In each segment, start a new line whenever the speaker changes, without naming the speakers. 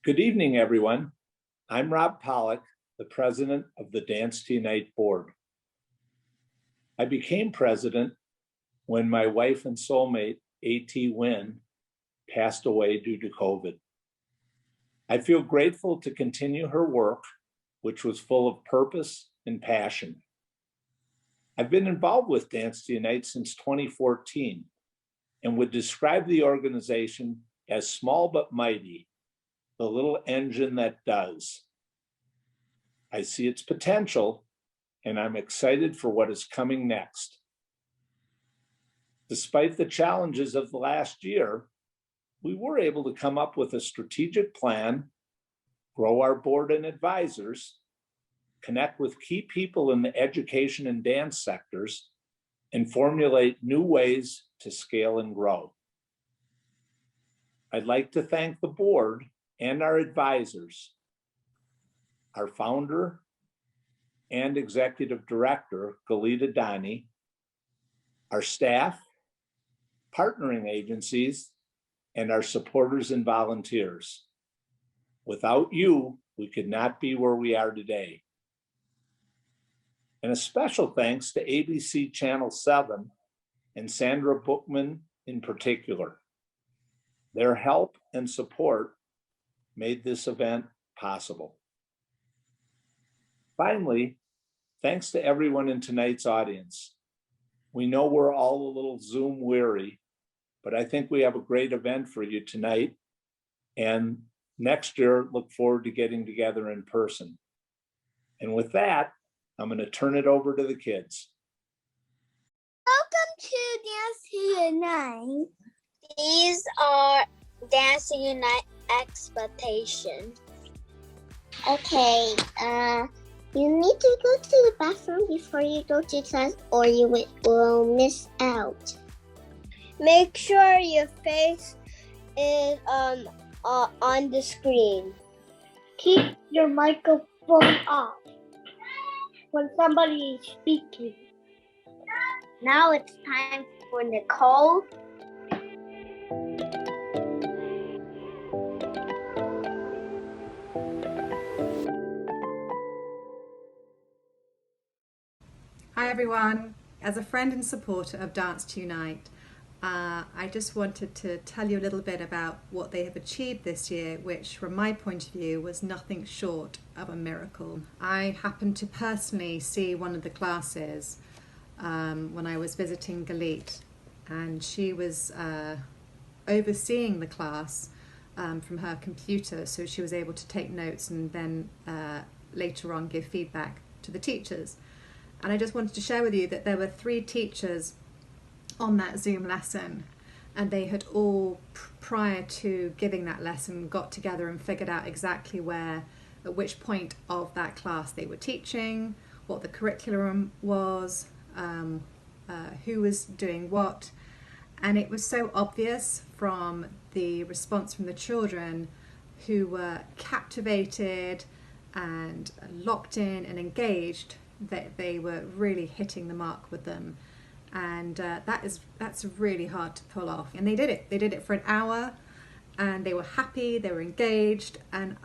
Good evening, everyone. I'm Rob Pollack, the president of the Dance to Unite board. I became president when my wife and soulmate, A.T. Wynn, passed away due to COVID. I feel grateful to continue her work, which was full of purpose and passion. I've been involved with Dance to Unite since 2014 and would describe the organization as small but mighty, the little engine that does. I see its potential, and I'm excited for what is coming next. Despite the challenges of the last year, we were able to come up with a strategic plan, grow our board and advisors, connect with key people in the education and dance sectors, and formulate new ways to scale and grow. I'd like to thank the board and our advisors, our founder and executive director, Galita Dani, our staff, partnering agencies, and our supporters and volunteers. Without you, we could not be where we are today. And a special thanks to ABC Channel 7 and Sandra Bookman in particular. Their help and support made this event possible. Finally, thanks to everyone in tonight's audience. We know we're all a little Zoom weary, but I think we have a great event for you tonight. And next year, look forward to getting together in person. And with that, I'm going to turn it over to the kids.
Welcome to Dance to Unite. These are Dance to Unite expectations. Okay, you need to go to the bathroom before you go to class or you will miss out. Make sure your face is on the screen. Keep your microphone off when somebody is speaking. Now it's time for Nicole.
Hi everyone. As a friend and supporter of Dance to Unite, I just wanted to tell you a little bit about what they have achieved this year, which from my point of view was nothing short of a miracle. I happened to personally see one of the classes when I was visiting Galit, and she was overseeing the class from her computer, so she was able to take notes and then later on give feedback to the teachers. And I just wanted to share with you that there were 3 teachers on that Zoom lesson, and they had all, prior to giving that lesson, got together and figured out exactly at which point of that class they were teaching, what the curriculum was, who was doing what. And it was so obvious from the response from the children, who were captivated and locked in and engaged, that they were really hitting the mark with them. And that's really hard to pull off. And they did it for an hour, and they were happy, they were engaged. And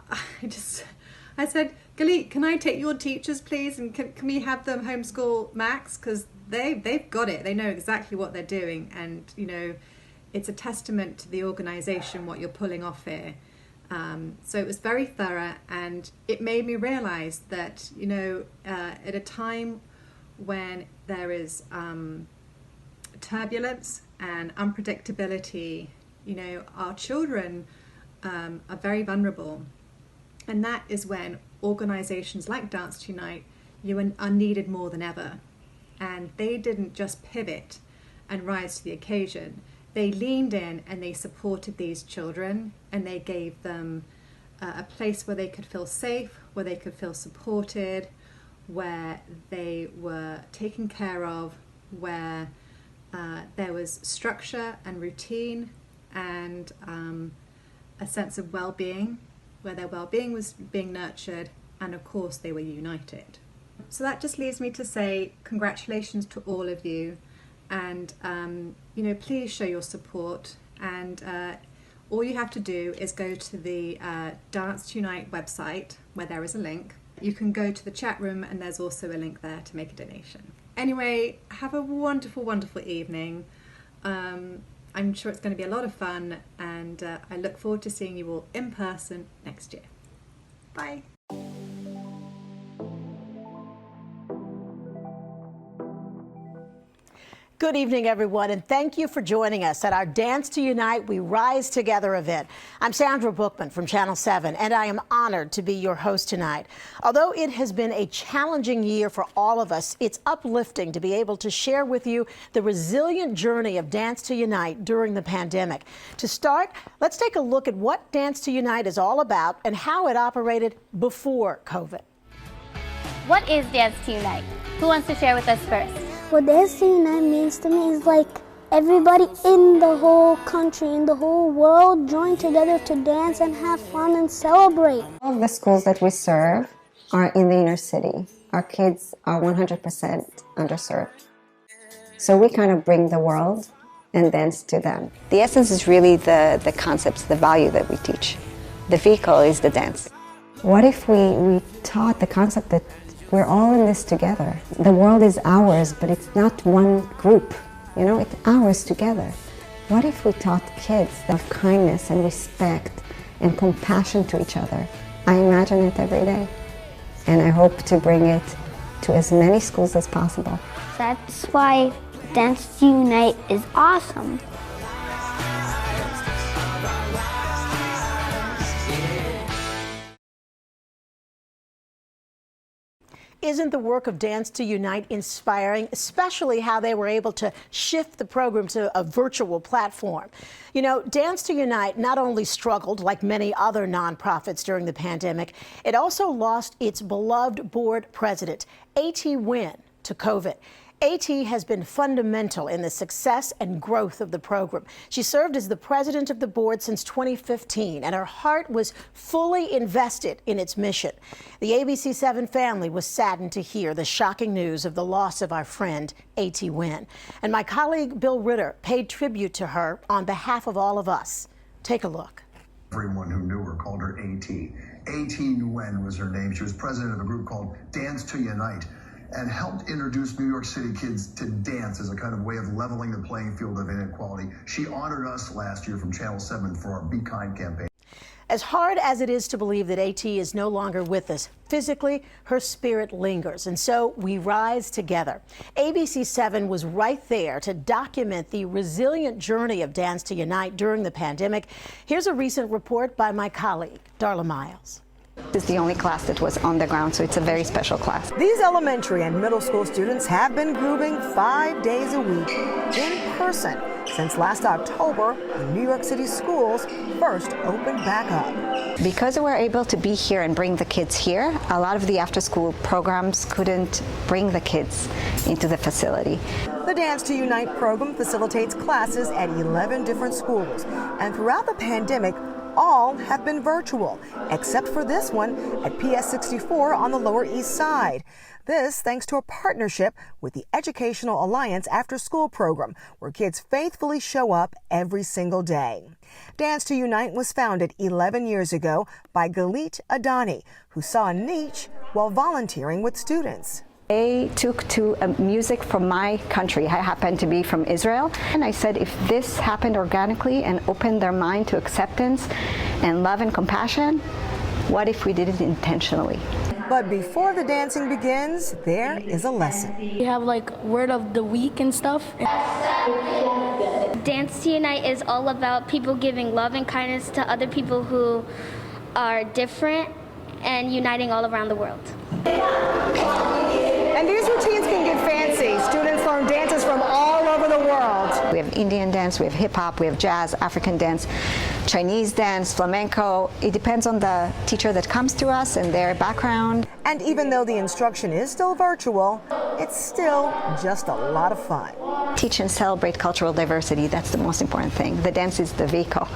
I said, Galit, can I take your teachers please, and can we have them homeschool Max, because they've got it, they know exactly what they're doing. And you know, it's a testament to the organization what you're pulling off here. So it was very thorough, and it made me realize that, you know, at a time when there is turbulence and unpredictability, you know, our children are very vulnerable. And that is when organizations like Dance to Unite are needed more than ever. And they didn't just pivot and rise to the occasion. They leaned in and they supported these children, and they gave them a place where they could feel safe, where they could feel supported, where they were taken care of, where there was structure and routine and a sense of well-being, where their well-being was being nurtured, and of course they were united. So that just leaves me to say congratulations to all of you, and you know, please show your support, and all you have to do is go to the Dance to Unite website where there is a link. You can go to the chat room and there's also a link there to make a donation. Anyway, have a wonderful, wonderful evening. I'm sure it's going to be a lot of fun, and I look forward to seeing you all in person next year. Bye.
Good evening, everyone, and thank you for joining us at our Dance to Unite, We Rise Together event. I'm Sandra Bookman from Channel 7, and I am honored to be your host tonight. Although it has been a challenging year for all of us, it's uplifting to be able to share with you the resilient journey of Dance to Unite during the pandemic. To start, let's take a look at what Dance to Unite is all about and how it operated before COVID.
What is Dance to Unite? Who wants to share with us first?
What Dance to Unite means to me is like everybody in the whole country, in the whole world, join together to dance and have fun and celebrate.
All of the schools that we serve are in the inner city. Our kids are 100% underserved. So we kind of bring the world and dance to them. The essence is really the concepts, the value that we teach. The vehicle is the dance. What if we taught the concept that we're all in this together? The world is ours, but it's not one group. You know, it's ours together. What if we taught kids of kindness and respect and compassion to each other? I imagine it every day. And I hope to bring it to as many schools as possible.
That's why Dance to Unite is awesome.
Isn't the work of Dance to Unite inspiring, especially how they were able to shift the program to a virtual platform? You know, Dance to Unite not only struggled like many other nonprofits during the pandemic, it also lost its beloved board president, A.T. Wynn, to COVID. A.T. has been fundamental in the success and growth of the program. She served as the president of the board since 2015, and her heart was fully invested in its mission. The ABC7 family was saddened to hear the shocking news of the loss of our friend, A.T. Wynn. And my colleague Bill Ritter paid tribute to her on behalf of all of us. Take a look.
Everyone who knew her called her A.T. A.T. Nguyen was her name. She was president of a group called Dance to Unite, and helped introduce New York City kids to dance as a kind of way of leveling the playing field of inequality. She honored us last year from Channel 7 for our Be Kind campaign.
As hard as it is to believe that A.T. is no longer with us, physically, her spirit lingers, and so we rise together. ABC7 was right there to document the resilient journey of Dance to Unite during the pandemic. Here's a recent report by my colleague, Darla Miles.
This is the only class that was on the ground, so it's a very special class.
These elementary and middle school students have been grooving 5 days a week in person since last October when New York City schools first opened back up.
Because we're able to be here and bring the kids here, a lot of the after-school programs couldn't bring the kids into the facility.
The Dance to Unite program facilitates classes at 11 different schools, and throughout the pandemic, all have been virtual, except for this one at PS 64 on the Lower East Side. This thanks to a partnership with the Educational Alliance After School program, where kids faithfully show up every single day. Dance to Unite was founded 11 years ago by Galit Adani, who saw a niche while volunteering with students.
They took to music from my country. I happen to be from Israel. And I said, if this happened organically and opened their mind to acceptance and love and compassion, what if we did it intentionally?
But before the dancing begins, there is a lesson.
We have like word of the week and stuff.
Dance to Unite is all about people giving love and kindness to other people who are different and uniting all around the world.
And these routines can get fancy. Students learn dances from all over the world.
We have Indian dance, we have hip hop, we have jazz, African dance, Chinese dance, flamenco. It depends on the teacher that comes to us and their background.
And even though the instruction is still virtual, it's still just a lot of fun.
Teach and celebrate cultural diversity. That's the most important thing. The dance is the vehicle.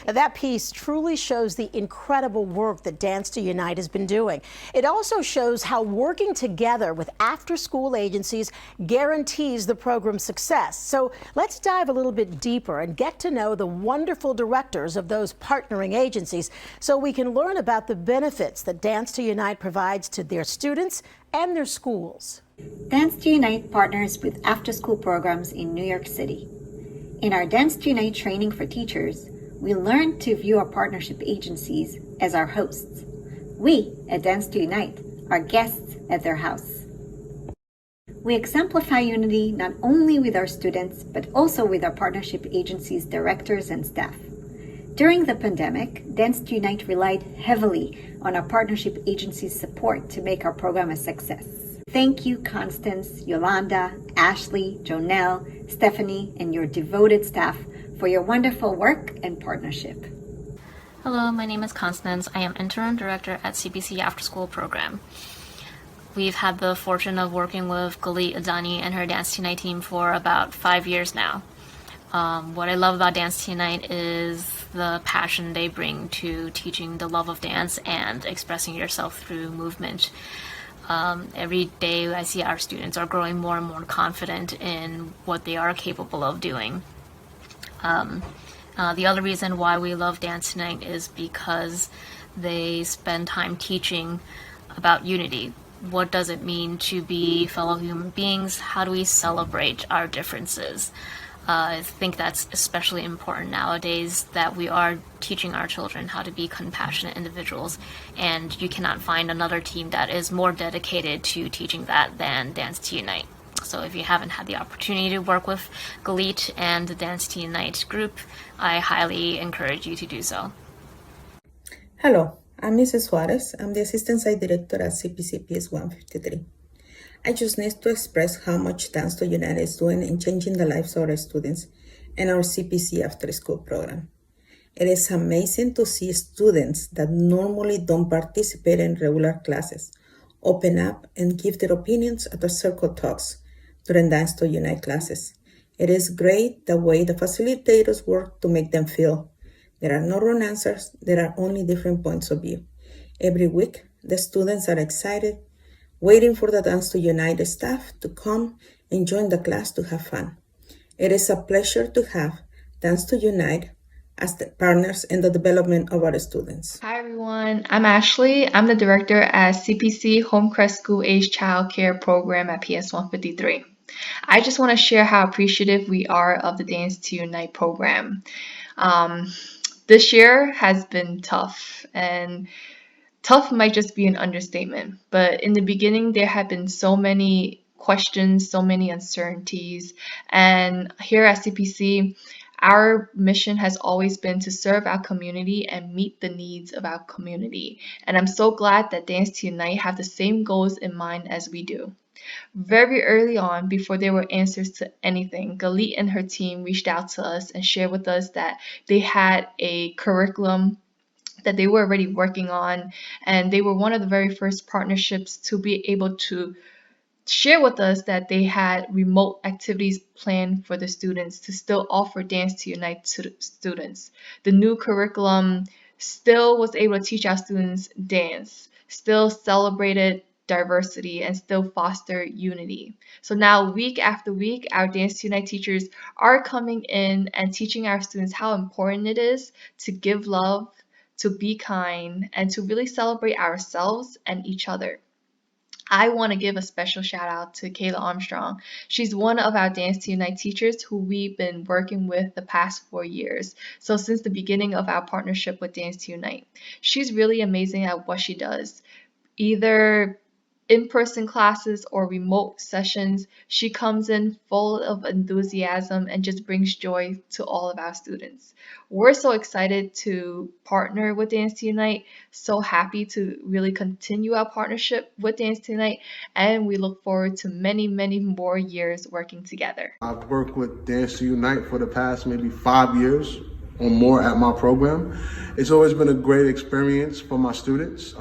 That piece truly shows the incredible work that Dance to Unite has been doing. It also shows how working together with after-school agencies guarantees the program's success. So let's dive a little bit deeper and get to know the wonderful directors of those partnering agencies so we can learn about the benefits that Dance to Unite provides to their students and their schools.
Dance to Unite partners with after-school programs in New York City. In our Dance to Unite training for teachers, we learned to view our partnership agencies as our hosts. We, at Dance to Unite, are guests at their house. We exemplify unity not only with our students, but also with our partnership agencies' directors and staff. During the pandemic, Dance to Unite relied heavily on our partnership agencies' support to make our program a success. Thank you, Constance, Yolanda, Ashley, Jonelle, Stephanie, and your devoted staff for your wonderful work and partnership.
Hello, my name is Constance. I am Interim Director at CPC After School Program. We've had the fortune of working with Galit Adani and her Dance to Unite team for about 5 years now. What I love about Dance to Unite is the passion they bring to teaching the love of dance and expressing yourself through movement. Every day I see our students are growing more and more confident in what they are capable of doing. The other reason why we love Dance Tonight is because they spend time teaching about unity. What does it mean to be fellow human beings? How do we celebrate our differences? I think that's especially important nowadays, that we are teaching our children how to be compassionate individuals, and you cannot find another team that is more dedicated to teaching that than Dance to Unite. So if you haven't had the opportunity to work with Galit and the Dance to Unite group, I highly encourage you to do so.
Hello, I'm Mrs. Suarez. I'm the Assistant Site Director at CPC PS 153. I just need to express how much Dance to Unite is doing in changing the lives of our students and our CPC after school program. It is amazing to see students that normally don't participate in regular classes open up and give their opinions at the circle talks during Dance to Unite classes. It is great the way the facilitators work to make them feel there are no wrong answers, there are only different points of view. Every week, the students are excited, waiting for the Dance to Unite staff to come and join the class to have fun. It is a pleasure to have Dance to Unite as the partners in the development of our students.
Hi everyone, I'm Ashley. I'm the director at CPC Homecrest School Age Child Care Program at PS 153. I just want to share how appreciative we are of the Dance to Unite program. This year has been tough, and tough might just be an understatement, but in the beginning there had been so many questions, so many uncertainties, and here at CPC, our mission has always been to serve our community and meet the needs of our community. And I'm so glad that Dance to Unite have the same goals in mind as we do. Very early on, before there were answers to anything, Galit and her team reached out to us and shared with us that they had a curriculum that they were already working on, and they were one of the very first partnerships to be able to share with us that they had remote activities planned for the students to still offer Dance to Unite to students. The new curriculum still was able to teach our students dance, still celebrated diversity, and still foster unity. So now week after week, our Dance to Unite teachers are coming in and teaching our students how important it is to give love, to be kind, and to really celebrate ourselves and each other. I want to give a special shout out to Kayla Armstrong. She's one of our Dance to Unite teachers who we've been working with the past 4 years. So since the beginning of our partnership with Dance to Unite. She's really amazing at what she does. Either in-person classes or remote sessions, she comes in full of enthusiasm and just brings joy to all of our students. We're so excited to partner with Dance to Unite, so happy to really continue our partnership with Dance to Unite, and we look forward to many, many more years working together.
I've worked with Dance to Unite for the past maybe 5 years or more at my program. It's always been a great experience for my students.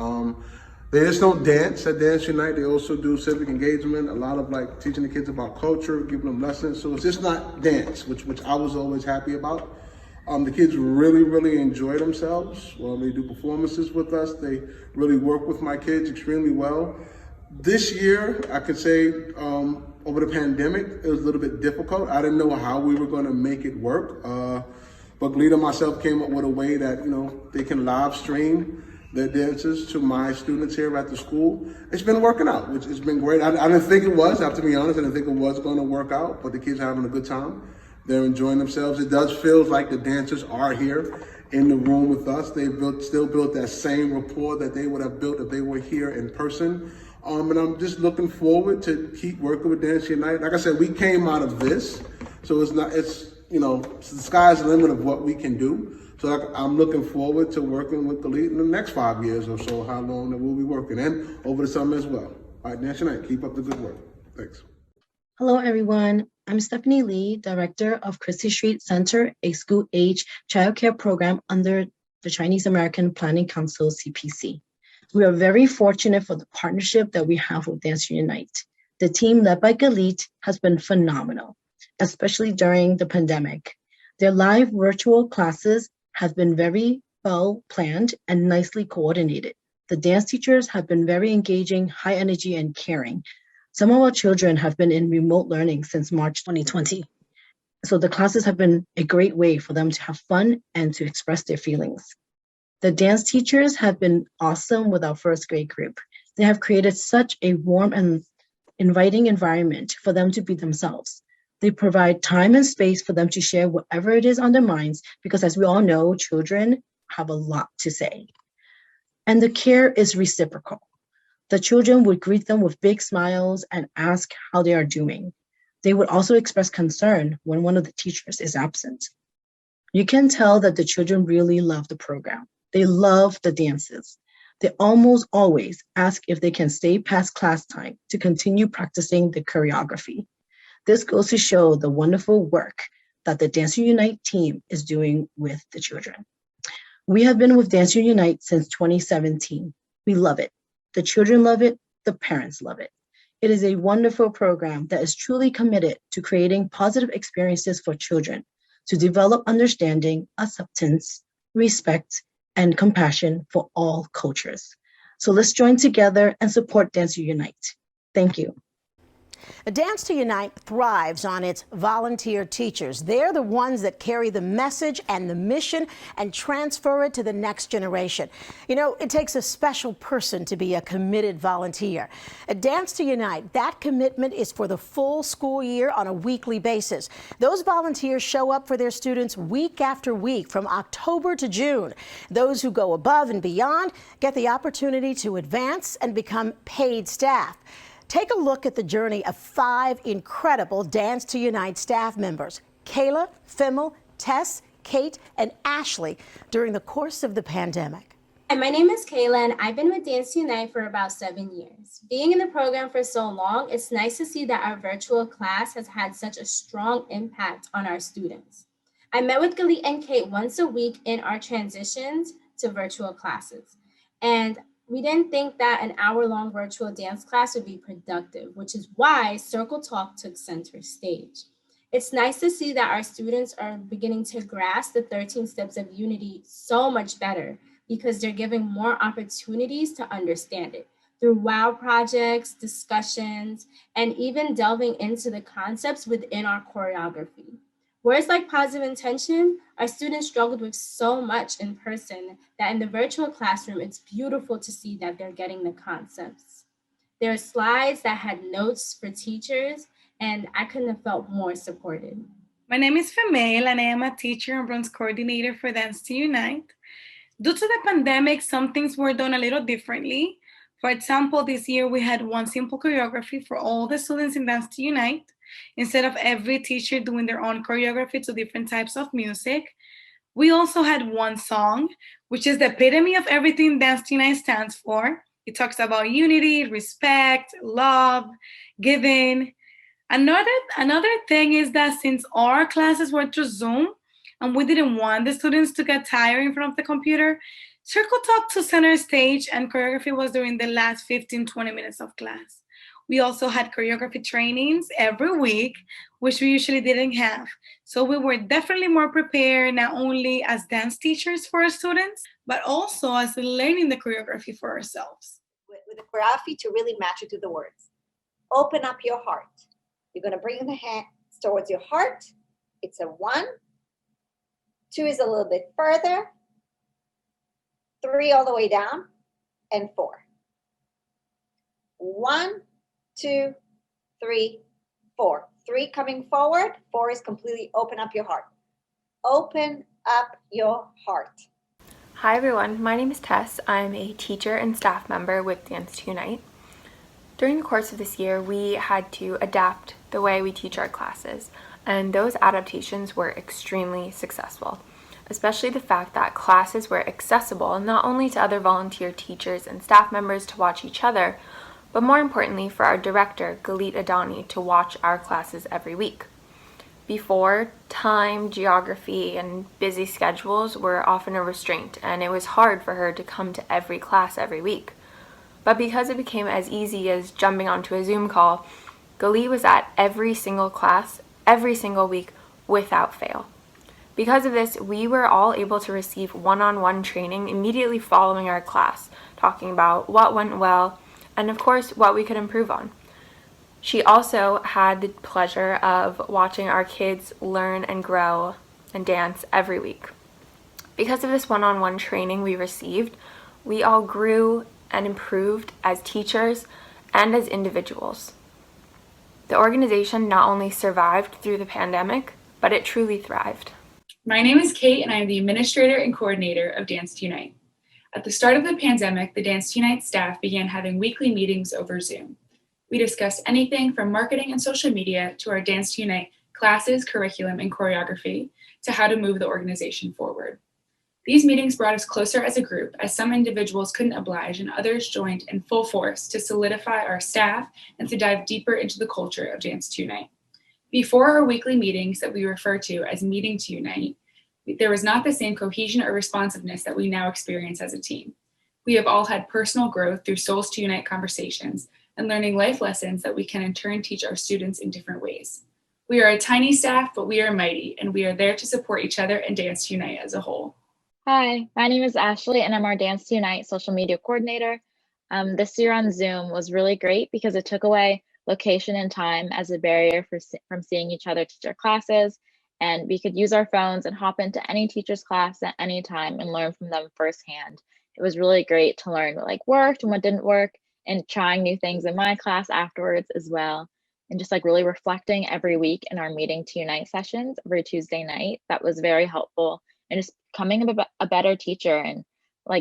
They just don't dance at Dance Unite. They also do civic engagement, a lot of like teaching the kids about culture, giving them lessons. So it's just not dance, which I was always happy about. The kids really enjoy themselves while they do performances with us. They really work with my kids extremely well. This year, I could say, over the pandemic, it was a little bit difficult. I didn't know how we were going to make it work. But Galita and myself came up with a way that, they can live stream their dances to my students here at the school. It's been working out, which has been great. I didn't think it was, I have to be honest, I didn't think it was going to work out, but the kids are having a good time. They're enjoying themselves. It does feel like the dancers are here in the room with us. They've still built that same rapport that they would have built if they were here in person. And I'm just looking forward to keep working with Dance Unite. Like I said, we came out of this, so the sky's the limit of what we can do. So I'm looking forward to working with the lead in the next 5 years or so, how long that we'll be working, and over the summer as well. All right, Dance Unite, keep up the good work. Thanks.
Hello, everyone. I'm Stephanie Lee, Director of Christie Street Center, a school-age childcare program under the Chinese American Planning Council, CPC. We are very fortunate for the partnership that we have with Dance Unite. The team led by Galit has been phenomenal, especially during the pandemic. Their live virtual classes have been very well planned and nicely coordinated. The dance teachers have been very engaging, high energy, and caring. Some of our children have been in remote learning since March 2020. So the classes have been a great way for them to have fun and to express their feelings. The dance teachers have been awesome with our first grade group. They have created such a warm and inviting environment for them to be themselves. They provide time and space for them to share whatever it is on their minds, because as we all know, children have a lot to say. And the care is reciprocal. The children would greet them with big smiles and ask how they are doing. They would also express concern when one of the teachers is absent. You can tell that the children really love the program. They love the dances. They almost always ask if they can stay past class time to continue practicing the choreography. This goes to show the wonderful work that the Dance Unite team is doing with the children. We have been with Dance Unite since 2017. We love it. The children love it. The parents love it. It is a wonderful program that is truly committed to creating positive experiences for children to develop understanding, acceptance, respect, and compassion for all cultures. So let's join together and support Dance Unite. Thank you.
Dance to Unite thrives on its volunteer teachers. They're the ones that carry the message and the mission and transfer it to the next generation. It takes a special person to be a committed volunteer. At Dance to Unite, that commitment is for the full school year on a weekly basis. Those volunteers show up for their students week after week from October to June. Those who go above and beyond get the opportunity to advance and become paid staff. Take a look at the journey of 5 incredible Dance to Unite staff members, Kayla, Fimmel, Tess, Kate, and Ashley, during the course of the pandemic.
Hi, my name is Kayla, and I've been with Dance to Unite for about 7 years. Being in the program for so long, it's nice to see that our virtual class has had such a strong impact on our students. I met with Galit and Kate once a week in our transitions to virtual classes, and we didn't think that an hour-long virtual dance class would be productive, which is why Circle Talk took center stage. It's nice to see that our students are beginning to grasp the 13 steps of unity so much better because they're given more opportunities to understand it through WOW projects, discussions, and even delving into the concepts within our choreography. Words like positive intention, our students struggled with so much in person that in the virtual classroom, it's beautiful to see that they're getting the concepts. There are slides that had notes for teachers, and I couldn't have felt more supported.
My name is Female, and I am a teacher and runs coordinator for Dance to Unite. Due to the pandemic, some things were done a little differently. For example, this year we had one simple choreography for all the students in Dance to Unite. Instead of every teacher doing their own choreography to different types of music, we also had one song, which is the epitome of everything Dance to Unite stands for. It talks about unity, respect, love, giving. Another thing is that since our classes were through Zoom and we didn't want the students to get tired in front of the computer, Circle Talk to center stage and choreography was during the last 15-20 minutes of class. We also had choreography trainings every week, which we usually didn't have. So we were definitely more prepared, not only as dance teachers for our students, but also as learning the choreography for ourselves.
With the choreography to really match it to the words. Open up your heart. You're going to bring the hands towards your heart. It's a 1. 2 is a little bit further. 3 all the way down. And 4. 1, 2, 3, 4. 3 coming forward. 4 is completely open up your heart. Open up your heart.
Hi everyone, my name is Tess. I'm a teacher and staff member with Dance to Unite. During the course of this year, we had to adapt the way we teach our classes, and those adaptations were extremely successful, especially the fact that classes were accessible not only to other volunteer teachers and staff members to watch each other, but more importantly for our director, Galit Adani, to watch our classes every week. Before, time, geography, and busy schedules were often a restraint, and it was hard for her to come to every class every week. But because it became as easy as jumping onto a Zoom call, Galit was at every single class, every single week, without fail. Because of this, we were all able to receive one-on-one training immediately following our class, talking about what went well, and of course, what we could improve on. She also had the pleasure of watching our kids learn and grow and dance every week. Because of this one-on-one training we received, we all grew and improved as teachers and as individuals. The organization not only survived through the pandemic, but it truly thrived.
My name is Kate, and I am the administrator and coordinator of Dance to Unite. At the start of the pandemic, the Dance to Unite staff began having weekly meetings over Zoom. We discussed anything from marketing and social media to our Dance to Unite classes, curriculum, and choreography to how to move the organization forward. These meetings brought us closer as a group, as some individuals couldn't oblige and others joined in full force to solidify our staff and to dive deeper into the culture of Dance to Unite. Before our weekly meetings that we refer to as Meeting to Unite, there was not the same cohesion or responsiveness that we now experience as a team. We have all had personal growth through Souls to Unite conversations and learning life lessons that we can in turn teach our students in different ways. We are a tiny staff, but we are mighty, and we are there to support each other and Dance to Unite as a whole.
Hi, my name is Ashley, and I'm our Dance to Unite social media coordinator. This year on Zoom was really great because it took away location and time as a barrier from seeing each other teach our classes, and we could use our phones and hop into any teacher's class at any time and learn from them firsthand. It was really great to learn what worked and what didn't work, and trying new things in my class afterwards as well. And just really reflecting every week in our Meeting to Unite sessions every Tuesday night. That was very helpful, and just becoming a better teacher and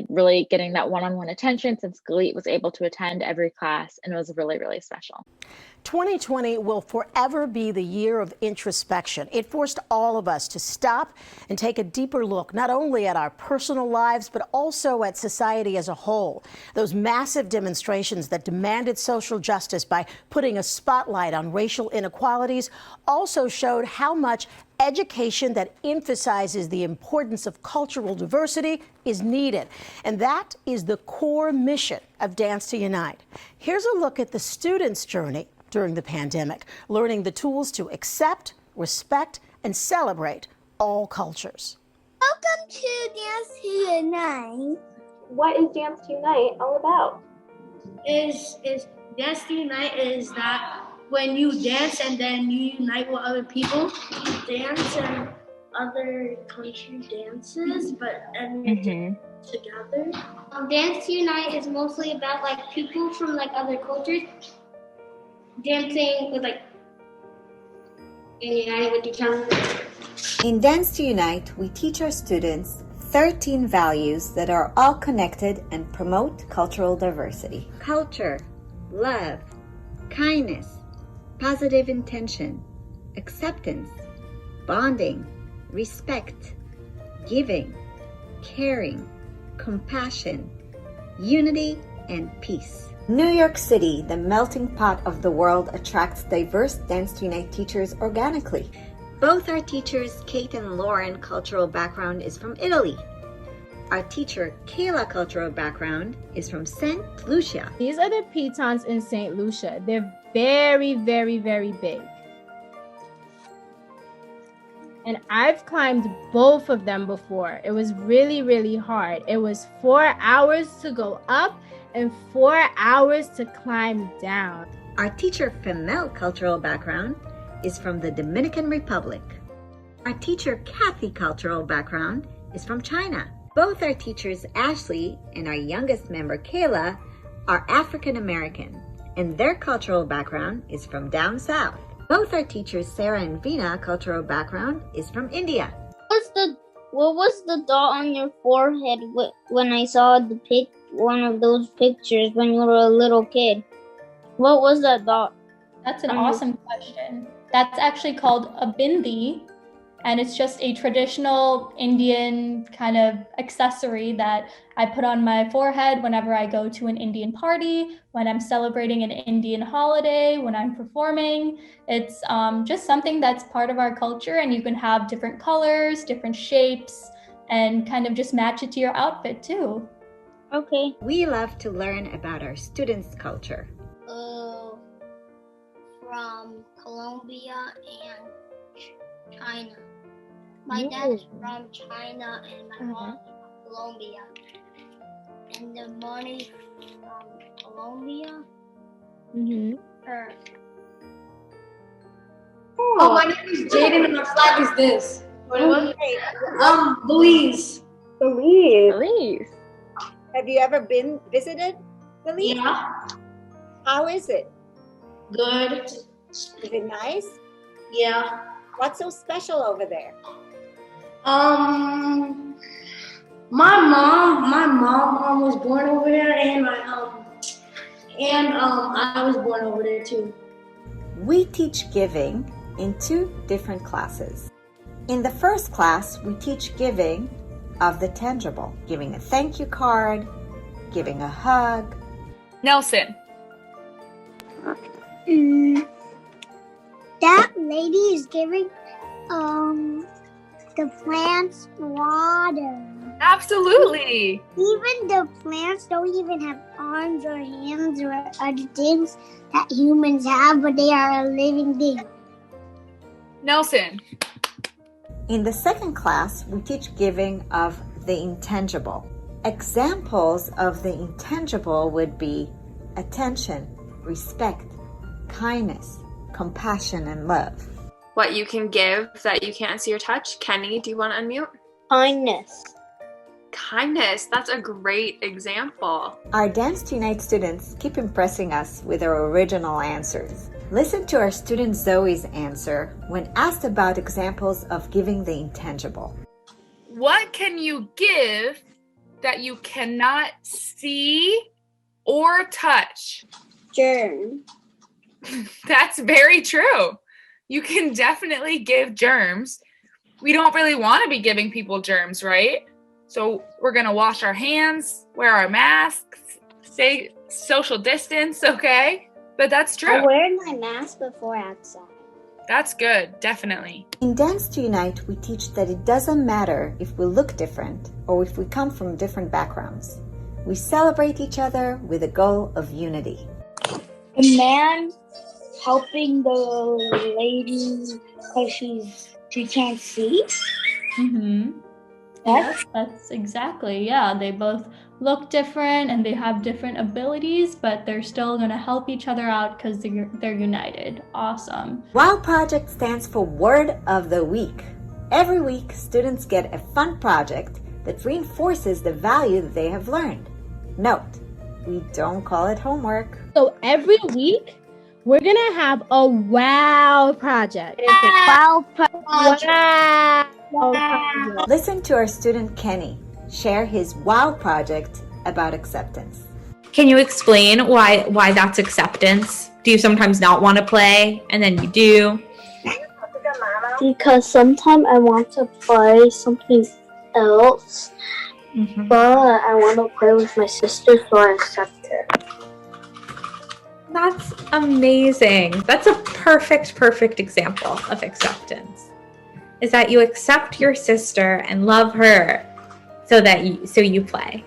really getting that one-on-one attention since Galit was able to attend every class, and it was really, really special.
2020 will forever be the year of introspection. It forced all of us to stop and take a deeper look, not only at our personal lives, but also at society as a whole. Those massive demonstrations that demanded social justice by putting a spotlight on racial inequalities also showed how much education that emphasizes the importance of cultural diversity is needed. And that is the core mission of Dance to Unite. Here's a look at the students' journey during the pandemic, learning the tools to accept, respect, and celebrate all cultures.
Welcome to Dance to Unite.
What is Dance to Unite all about?
Is Dance to Unite is that when you dance and then you unite with other people, you dance and other country dances, together.
Dance to Unite is mostly about people from other cultures dancing with and uniting with each other.
In Dance to Unite, we teach our students 13 values that are all connected and promote cultural diversity. Culture, love, kindness, positive intention, acceptance, bonding, respect, giving, caring, compassion, unity, and peace. New York City, the melting pot of the world, attracts diverse Dance to Unite teachers organically. Both our teachers, Kate and Lauren, cultural background is from Italy. Our teacher Kayla cultural background is from St. Lucia.
These are the pitons in St. Lucia. They're very, very, very big. And I've climbed both of them before. It was really, really hard. It was 4 hours to go up and 4 hours to climb down.
Our teacher Femel cultural background is from the Dominican Republic. Our teacher Kathy cultural background is from China. Both our teachers Ashley and our youngest member Kayla are African American, and their cultural background is from down south. Both our teachers Sarah and Veena cultural background is from India.
What was the dot on your forehead when I saw one of those pictures when you were a little kid? What was that dot?
That's an awesome question. That's actually called a bindi, and it's just a traditional Indian kind of accessory that I put on my forehead whenever I go to an Indian party, when I'm celebrating an Indian holiday, when I'm performing. It's just something that's part of our culture, and you can have different colors, different shapes, and kind of just match it to your outfit too.
Okay.
We love to learn about our students' culture.
From Colombia and China. My dad is from China and my mom is from Colombia. And the money from Colombia.
Oh, my name is Jaden and my flag is this.
Okay.
Belize.
Belize. Have you ever visited Belize?
Yeah.
How is it?
Good.
Is it nice?
Yeah.
What's so special over there?
My mom was born over there, and I was born over there too.
We teach giving in 2 different classes. In the first class, we teach giving of the tangible, giving a thank you card, giving a hug.
Nelson.
That lady is giving the plants water.
Absolutely.
Even the plants don't even have arms or hands or other things that humans have, but they are a living thing.
Nelson.
In the second class, we teach giving of the intangible. Examples of the intangible would be attention, respect, kindness, compassion, and love.
What you can give that you can't see or touch. Kenny, do you want to unmute?
Kindness.
Kindness, that's a great example.
Our Dance to Unite students keep impressing us with their original answers. Listen to our student Zoe's answer when asked about examples of giving the intangible.
What can you give that you cannot see or touch?
Germ.
That's very true. You can definitely give germs. We don't really want to be giving people germs, right? So we're going to wash our hands, wear our masks, stay social distance, okay? But that's true.
I wear my mask before outside.
That's good, definitely.
In Dance to Unite, we teach that it doesn't matter if we look different or if we come from different backgrounds. We celebrate each other with a goal of unity.
The man helping the lady because she can't see.
That's exactly, yeah. They both look different and they have different abilities, but they're still going to help each other out because they're united. Awesome.
WOW Project stands for Word of the Week. Every week, students get a fun project that reinforces the value that they have learned. Note, we don't call it homework.
So every week, we're going to have a WOW project.
Wow project.
Wow.
Listen to our student Kenny share his WOW project about acceptance.
Can you explain why that's acceptance? Do you sometimes not want to play and then you do?
Because sometimes I want to play something else, but I want to play with my sister, so I accept it.
That's amazing. That's a perfect example of acceptance. Is that you accept your sister and love her so you play,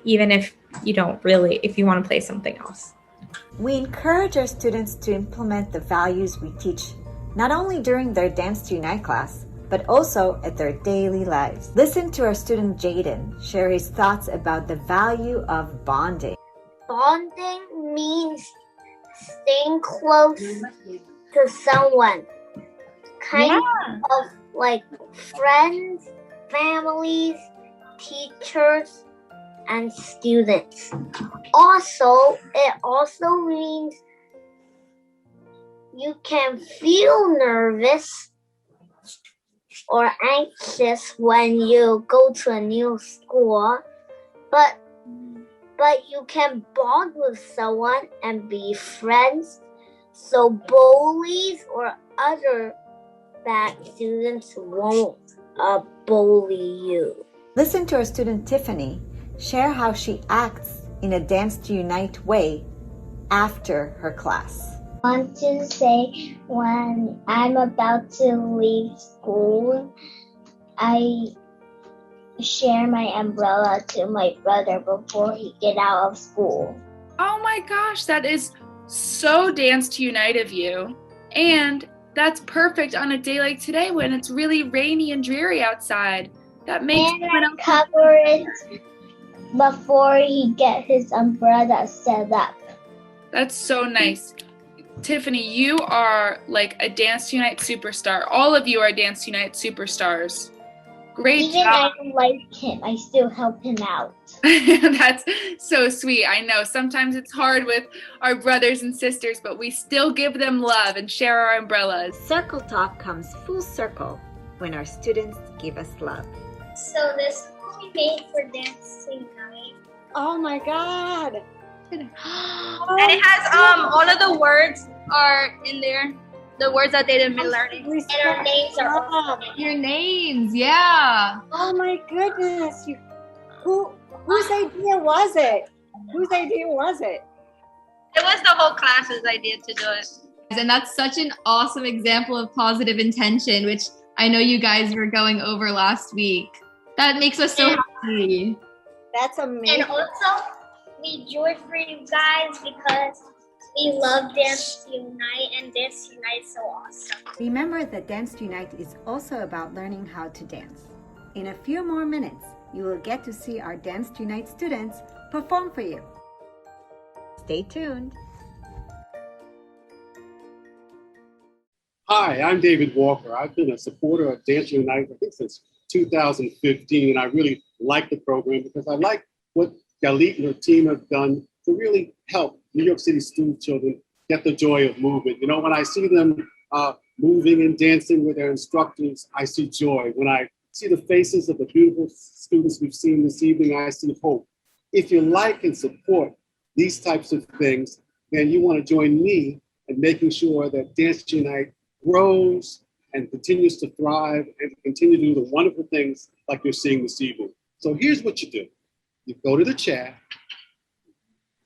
even if you want to play something else.
We encourage our students to implement the values we teach, not only during their Dance to Unite class, but also at their daily lives. Listen to our student Jaden share his thoughts about the value of bonding.
Bonding means staying close to someone, kind of like friends, families, teachers, and students. It also means you can feel nervous or anxious when you go to a new school, but you can bond with someone and be friends, so bullies or other bad students won't bully you.
Listen to our student Tiffany share how she acts in a Dance to Unite way after her class.
I want to say when I'm about to leave school, I share my umbrella to my brother before he get out of school.
Oh my gosh, that is so Dance to Unite of you. And that's perfect on a day like today when it's really rainy and dreary outside. That makes
I cover it before he get his umbrella set up.
That's so nice. Tiffany, you are like a Dance to Unite superstar. All of you are Dance to Unite superstars. Great
Even
job.
I don't like him, I still help him out.
That's so sweet. I know sometimes it's hard with our brothers and sisters, but we still give them love and share our umbrellas.
Circle Talk comes full circle when our students give us love.
So this is what we made for Dance to Unite.
Oh my God.
And it has all of the words are in there. The words that they've been learning.
And our names are all
your names, yeah.
Oh my goodness. Whose idea was it? Whose idea was it?
It was the whole class's idea to do it. And that's such an awesome example of positive intention, which I know you guys were going over last week. That makes us so happy.
That's amazing.
And also, we do it for you guys because we love Dance to Unite, and Dance to Unite is so awesome.
Remember that Dance to Unite is also about learning how to dance. In a few more minutes, you will get to see our Dance to Unite students perform for you. Stay tuned.
Hi, I'm David Walker. I've been a supporter of Dance to Unite, I think, since 2015, and I really like the program because I like what Galit and her team have done to really help New York City student children get the joy of movement. You know, when I see them moving and dancing with their instructors, I see joy. When I see the faces of the beautiful students we've seen this evening, I see hope. If you like and support these types of things, then you want to join me in making sure that Dance to Unite grows and continues to thrive and continue to do the wonderful things like you're seeing this evening. So here's what you do. You go to the chat,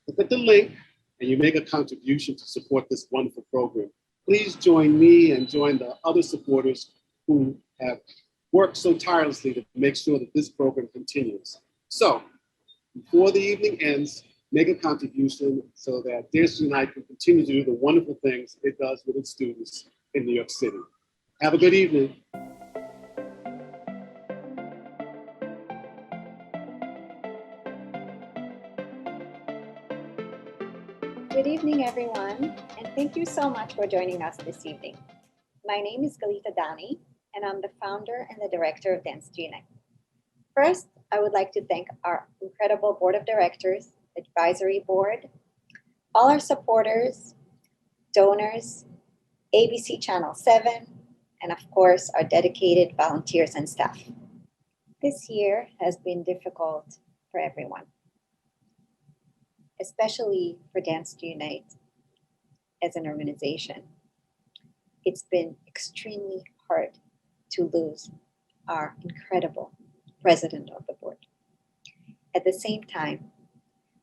look at the link, and you make a contribution to support this wonderful program. Please join me and join the other supporters who have worked so tirelessly to make sure that this program continues. So before the evening ends, make a contribution so that Dance to Unite can continue to do the wonderful things it does with its students in New York City. Have a good evening.
Good evening, everyone, and thank you so much for joining us this evening. My name is Galita Dani, and I'm the founder and the director of Dance to Unite. First, I would like to thank our incredible board of directors, advisory board, all our supporters, donors, ABC Channel 7, and of course, our dedicated volunteers and staff. This year has been difficult for everyone, especially for Dance to Unite as an organization. It's been extremely hard to lose our incredible president of the board. At the same time,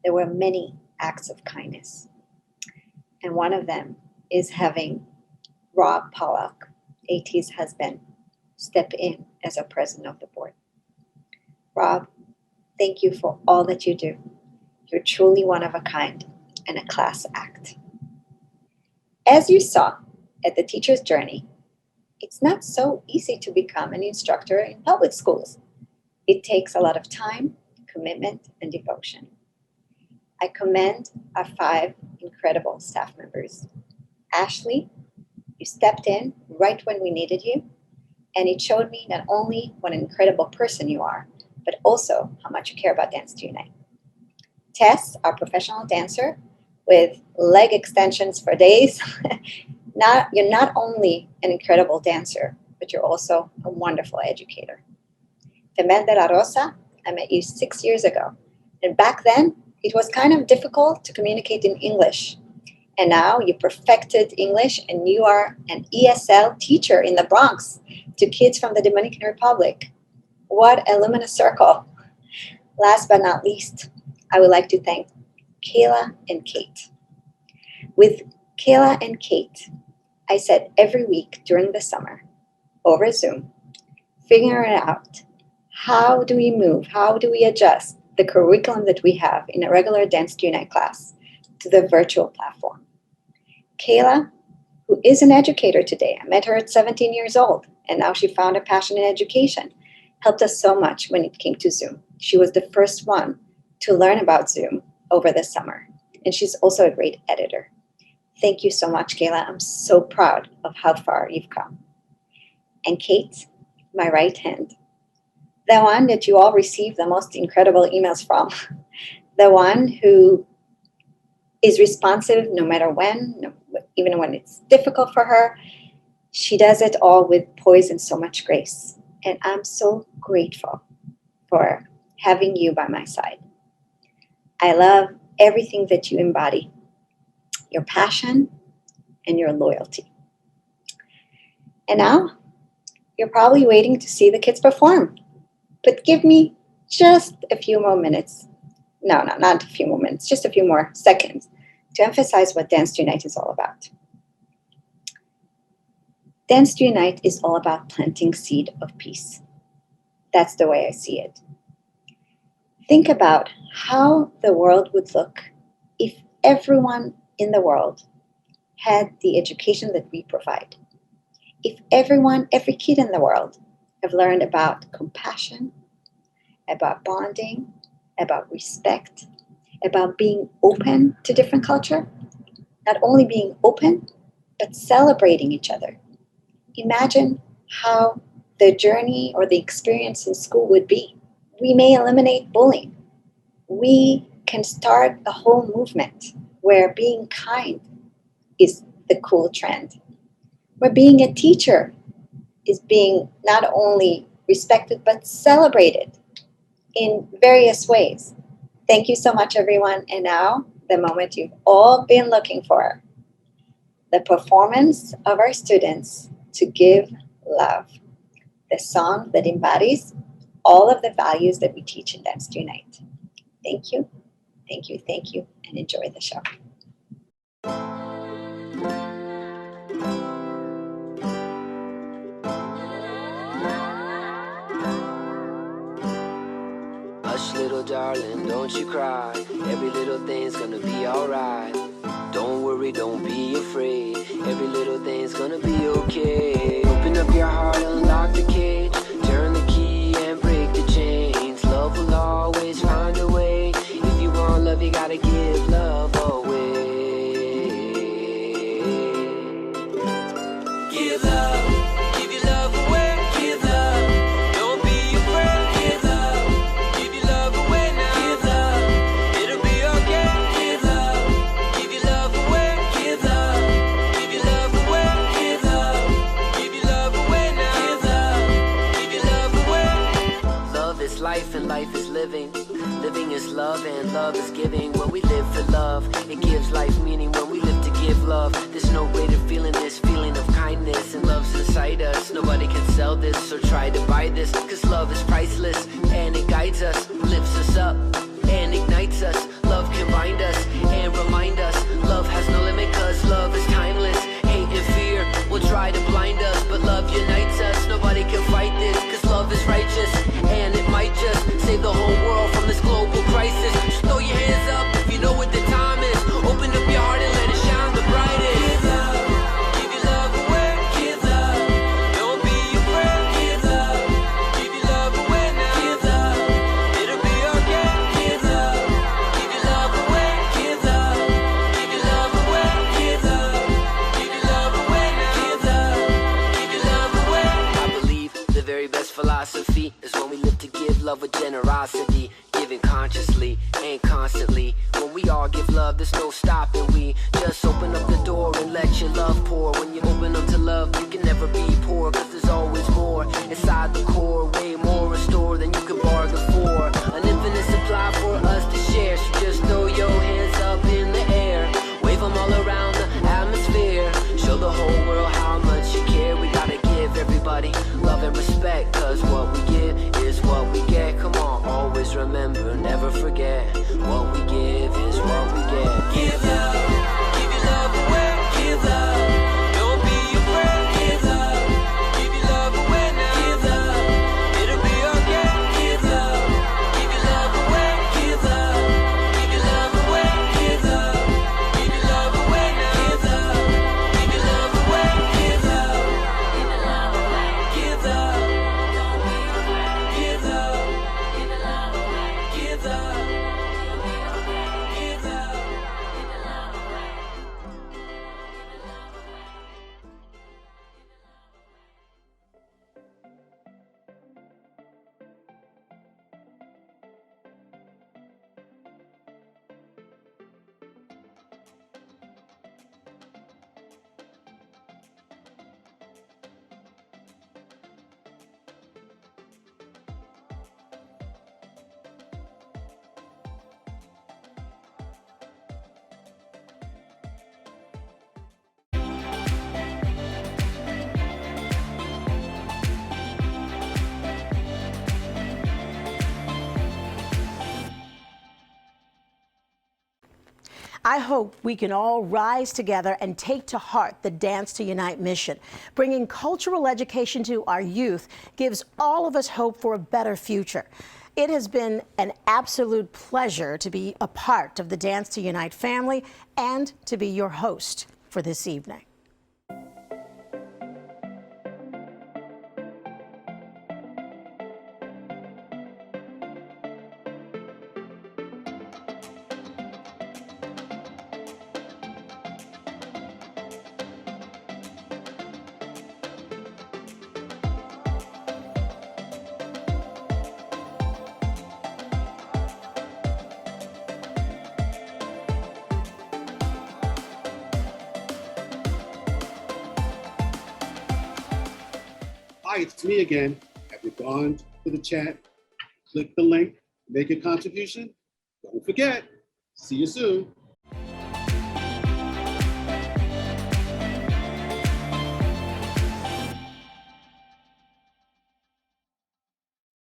there were many acts of kindness. And one of them is having Rob Pollock, AT's husband, step in as our president of the board. Rob
Thank you for all that you do. You're truly one of a kind and a class act. As you saw at the Teacher's Journey, it's not so easy to become an instructor in public schools. It takes a lot of time, commitment, and devotion. I commend our 5 incredible staff members. Ashley, you stepped in right when we needed you, and it showed me not only what an incredible person you are, but also how much you care about Dance to Unite. Tess, our professional dancer with leg extensions for days, you're not only an incredible dancer, but you're also a wonderful educator. Temel de la Rosa, I met you 6 years ago, and back then, it was kind of difficult to communicate in English. And now you perfected English and you are an ESL teacher in the Bronx to kids from the Dominican Republic. What a luminous circle. Last but not least, I would like to thank Kayla and Kate. With Kayla and Kate, I sat every week during the summer over Zoom, figuring out how do we move, how do we adjust the curriculum that we have in a regular Dance to Unite class to the virtual platform. Kayla, who is an educator today, I met her at 17 years old, and now she found a passion in education, helped us so much when it came to Zoom. She was the first one to learn about Zoom over the summer, and she's also a great editor. Thank you so much, Kayla. I'm so proud of how far you've come. And Kate, my right hand, the one that you all receive the most incredible emails from, the one who is responsive no matter when, even when it's difficult for her. She does it all with poise and so much grace. And I'm so grateful for having you by my side. I love everything that you embody, your passion and your loyalty. And now you're probably waiting to see the kids perform. But give me just a few more minutes. No, not a few more minutes, just a few more seconds to emphasize what Dance to Unite is all about. Dance to Unite is all about planting seed of peace. That's the way I see it. Think about how the world would look if everyone in the world had the education that we provide. If every kid in the world have learned about compassion, about bonding, about respect, about being open to different culture, not only being open, but celebrating each other. Imagine how the journey or the experience in school would be. We may eliminate bullying. We can start a whole movement where being kind is the cool trend, where being a teacher is being not only respected, but celebrated in various ways. Thank you so much, everyone. And now, the moment you've all been looking for, the performance of our students to give love, the song that embodies all of the values that we teach in Dance to Unite. Thank you, thank you, thank you, and enjoy the show.
Hush, little darling, don't you cry. Every little thing's gonna be alright. Don't worry, don't be afraid. Every little thing's gonna be okay. Open up your heart, unlock the cage. Turn the key and break the chains. Love will always find a way. If you want love, you gotta give love away. Give love. Give your love away. Give love. Don't be afraid. Give love. Give your love away now. Give love. It'll be okay. Give love. Give your love away. Give love. Give your love away. Give love. Give your love away now. Give love. Give your love away. Love is life and life is living. Living is love and love is giving. When we live for love, it gives life meaning. When we live to give love, there's no greater feeling. This feeling of kindness and love's inside us. Nobody can sell this or try to buy this, cause love is priceless and it guides us, lifts us up and ignites us. Love can bind us and remind us. Love has no limit cause love is timeless. Hate and fear will try to blind us, but love unites us. Nobody can fight this cause love is righteous, and it might just save the whole world from the give love with generosity, giving consciously and constantly. When we all give love, there's no stopping. We just open up the door and let your love pour. When you open up to love, you can never be poor, cause there's always more inside the core, way more restored than you can bargain for. An infinite supply for us to share, so just throw your hands up in the air, wave them all around the atmosphere, show the whole world how much you care. We gotta give everybody love and respect, cause what we give is what we get. Come on, always remember, never forget, what we give is what we get. Give love, give your love away, give love, don't be afraid, give love, give your love away now, give love, it'll be okay, give love, give your love away, give love, give your love away, give love, give your love away now, give love, give your love away, give love, give your love away, give love, don't be afraid, give love, give your love away, give love, it'll be okay, give love, give your love away.
I hope we can all rise together and take to heart the Dance to Unite mission. Bringing cultural education to our youth gives all of us hope for a better future. It has been an absolute pleasure to be a part of the Dance to Unite family and to be your host for this evening.
Hi, it's me again. Have you gone to the chat? Click the link, make a contribution. Don't forget, see you soon.